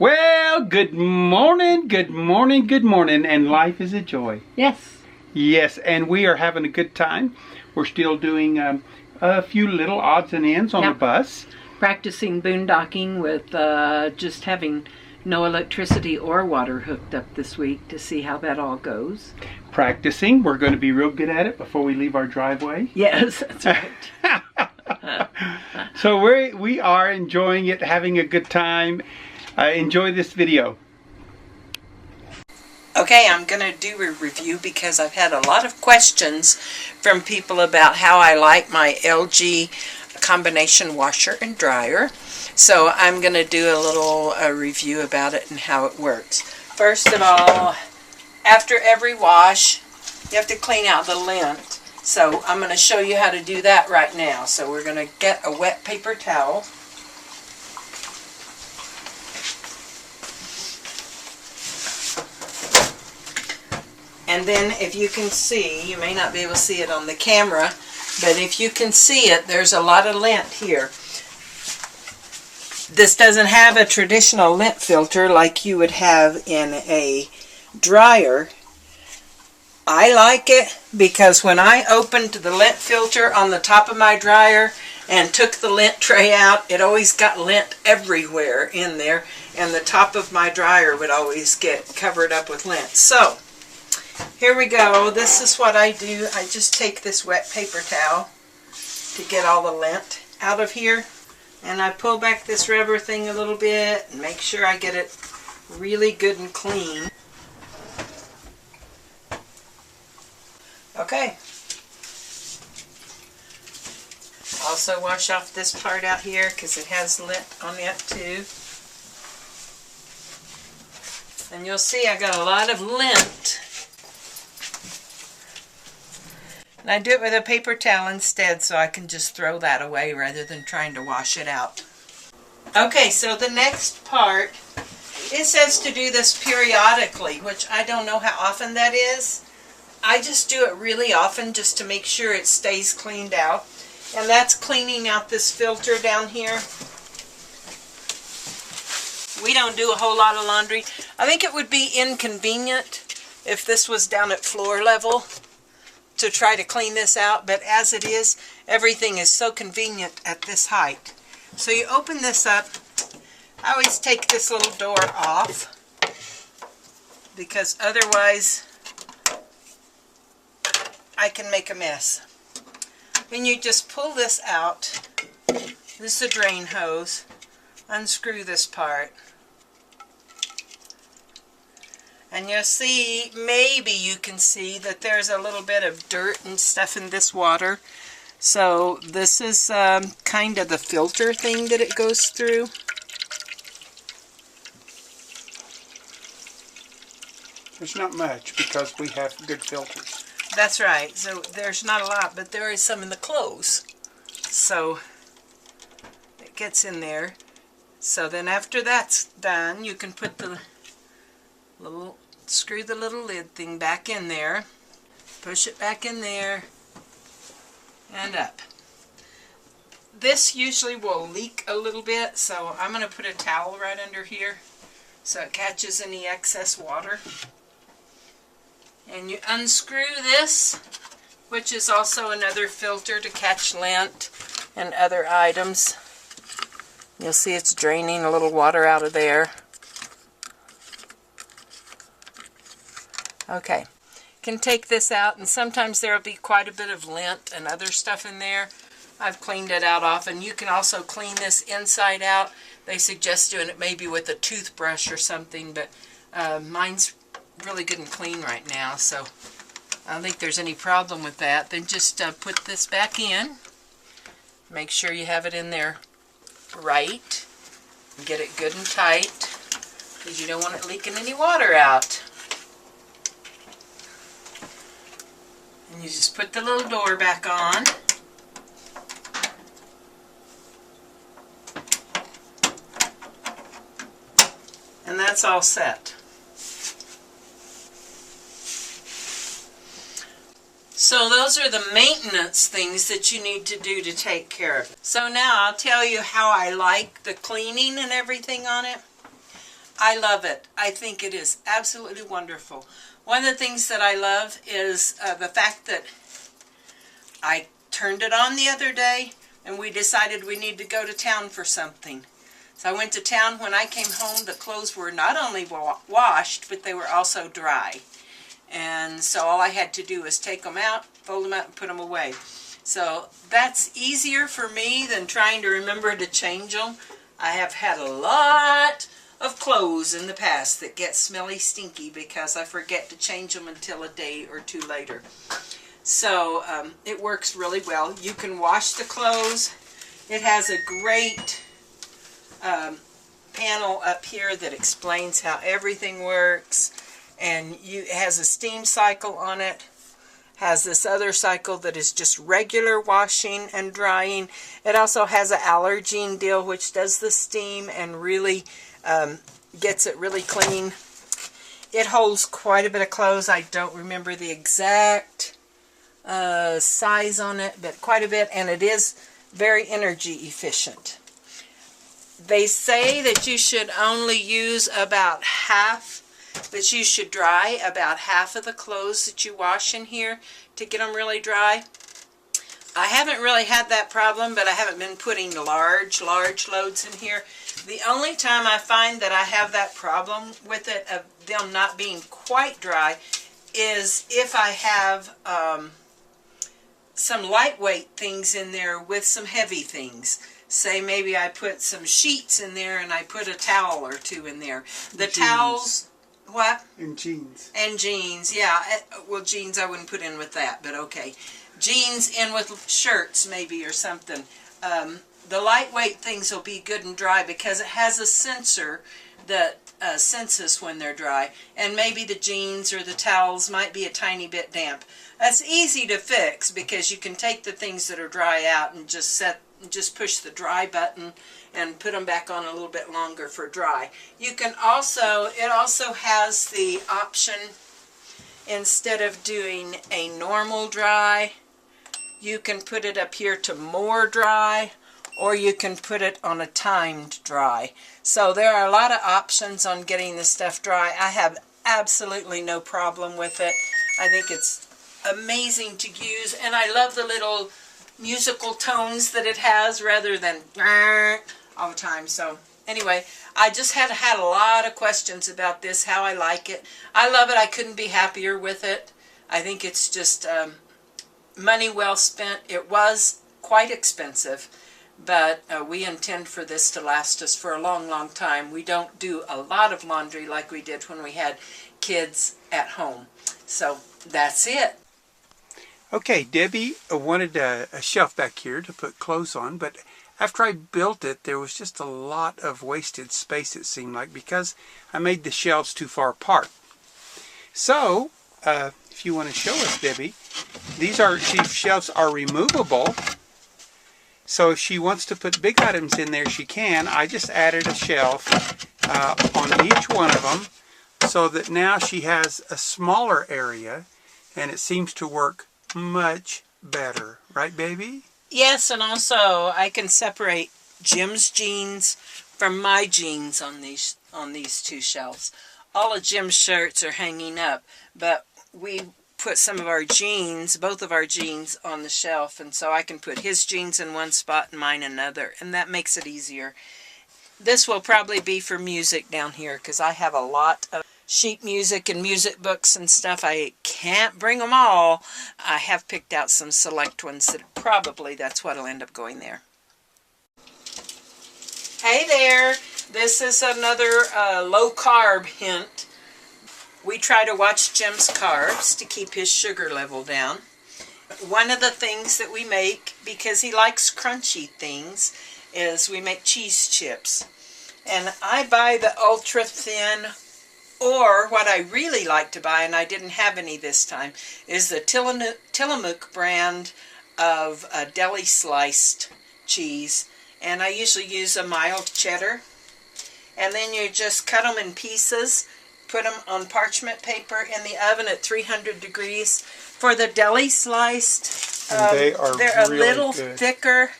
Well, good morning, good morning, good morning, and life is a joy. Yes. Yes, and we are having a good time. We're still doing a few little odds and ends on the bus. Practicing boondocking with just having no electricity or water hooked up this week to see how that all goes. Practicing. We're going to be real good at it before we leave our driveway. Yes, that's right. So we are enjoying it, having a good time. Enjoy this video. Okay, I'm going to do a review because I've had a lot of questions from people about how I like my LG combination washer and dryer. So I'm going to do a little review about it and how it works. First of all, after every wash, you have to clean out the lint. So I'm going to show you how to do that right now. So we're going to get a wet paper towel. And then if you can see, you may not be able to see it on the camera, but if you can see it, there's a lot of lint here. This doesn't have a traditional lint filter like you would have in a dryer. I like it because when I opened the lint filter on the top of my dryer and took the lint tray out, it always got lint everywhere in there, and the top of my dryer would always get covered up with lint. So here we go. This is what I do. I just take this wet paper towel to get all the lint out of here, and I pull back this rubber thing a little bit and make sure I get it really good and clean. Okay. Also wash off this part out here because it has lint on it too. And you'll see I got a lot of lint. And I do it with a paper towel instead, so I can just throw that away rather than trying to wash it out. Okay, so the next part, it says to do this periodically, which I don't know how often that is. I just do it really often just to make sure it stays cleaned out. And that's cleaning out this filter down here. We don't do a whole lot of laundry. I think it would be inconvenient if this was down at floor level to try to clean this out, but as it is, everything is so convenient at this height. So you open this up. I always take this little door off because otherwise I can make a mess. And you just pull this out. This is a drain hose. Unscrew this part. And you'll see, maybe you can see that there's a little bit of dirt and stuff in this water. So this is kind of the filter thing that it goes through. There's not much because we have good filters. That's right. So there's not a lot, but there is some in the clothes. So it gets in there. So then after that's done, you can put the screw the little lid thing back in there, push it back in there, and up. This usually will leak a little bit, so I'm going to put a towel right under here so it catches any excess water. And you unscrew this, which is also another filter to catch lint and other items. You'll see it's draining a little water out of there. Okay, can take this out, and sometimes there will be quite a bit of lint and other stuff in there. I've cleaned it out often. You can also clean this inside out. They suggest doing it maybe with a toothbrush or something, but mine's really good and clean right now, so I don't think there's any problem with that. Then just put this back in. Make sure you have it in there right. And get it good and tight, because you don't want it leaking any water out. And you just put the little door back on. And that's all set. So those are the maintenance things that you need to do to take care of it. So now I'll tell you how I like the cleaning and everything on it. I love it. I think it is absolutely wonderful. One of the things that I love is the fact that I turned it on the other day and we decided we need to go to town for something. So I went to town. When I came home, the clothes were not only washed, but they were also dry. And so all I had to do was take them out, fold them out, and put them away. So that's easier for me than trying to remember to change them. I have had a lot of clothes in the past that get smelly stinky because I forget to change them until a day or two later. So it works really well. You can wash the clothes. It has a great panel up here that explains how everything works, and it has a steam cycle on it. Has this other cycle that is just regular washing and drying. It also has an allergene deal which does the steam and really gets it really clean. It holds quite a bit of clothes. I don't remember the exact size on it, but quite a bit, and it is very energy efficient. They say that you should only use about half, that you should dry about half of the clothes that you wash in here to get them really dry. I haven't really had that problem, but I haven't been putting large loads in here. The only time I find that I have that problem with it, of them not being quite dry, is if I have some lightweight things in there with some heavy things. Say maybe I put some sheets in there and I put a towel or two in there. The jeans. Towels, what? And jeans. And jeans, yeah. Well, jeans I wouldn't put in with that, but okay. Jeans in with shirts maybe or something. The lightweight things will be good and dry because it has a sensor that senses when they're dry. And maybe the jeans or the towels might be a tiny bit damp. That's easy to fix because you can take the things that are dry out and just push the dry button and put them back on a little bit longer for dry. You can also, it also has the option, instead of doing a normal dry, you can put it up here to more dry, or you can put it on a timed dry. So there are a lot of options on getting the stuff dry. I have absolutely no problem with it. I think it's amazing to use, and I love the little musical tones that it has rather than all the time. So anyway, I just had a lot of questions about this, how I like it. I love it. I couldn't be happier with it. I think it's just money well spent. It was quite expensive, but we intend for this to last us for a long time. We don't do a lot of laundry like we did when we had kids at home. So that's it. Okay, Debbie wanted a shelf back here to put clothes on, but after I built it, there was just a lot of wasted space, it seemed like, because I made the shelves too far apart. So, if you want to show us, Debbie, these shelves are removable. So if she wants to put big items in there, she can. I just added a shelf on each one of them so that now she has a smaller area, and it seems to work much better. Right, baby? Yes, and also I can separate Jim's jeans from my jeans on these two shelves. All of Jim's shirts are hanging up, but we put some of our jeans, both of our jeans, on the shelf, and so I can put his jeans in one spot and mine another, and that makes it easier. This will probably be for music down here because I have a lot of sheet music and music books and stuff. I can't bring them all. I have picked out some select ones that probably that's what'll end up going there. Hey there, this is another low-carb hint. We try to watch Jim's carbs to keep his sugar level down. One of the things that we make, because he likes crunchy things, is we make cheese chips. And I buy the ultra thin, or what I really like to buy, and I didn't have any this time, is the Tillamook brand of deli sliced cheese. And I usually use a mild cheddar. And then you just cut them in pieces, put them on parchment paper in the oven at 300 degrees. For the deli sliced, they're a little thicker.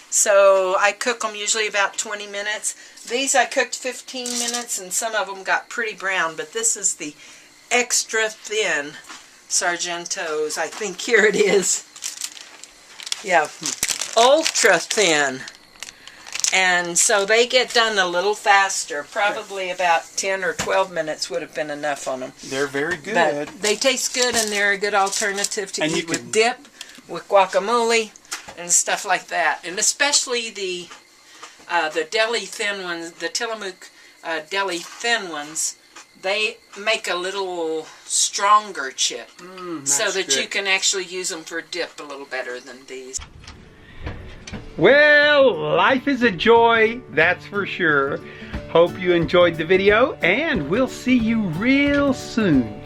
So I cook them usually about 20 minutes. These I cooked 15 minutes and some of them got pretty brown, but this is the extra thin Sargentos. I think here it is. Yeah, ultra thin. And so they get done a little faster. Probably about 10 or 12 minutes would have been enough on them. They're very good. But they taste good, and they're a good alternative to And eat with dip, with guacamole, and stuff like that. And especially the deli thin ones, the Tillamook deli thin ones, they make a little stronger chip. So that you can actually use them for dip a little better than these. Well, life is a joy, that's for sure. Hope you enjoyed the video, and we'll see you real soon.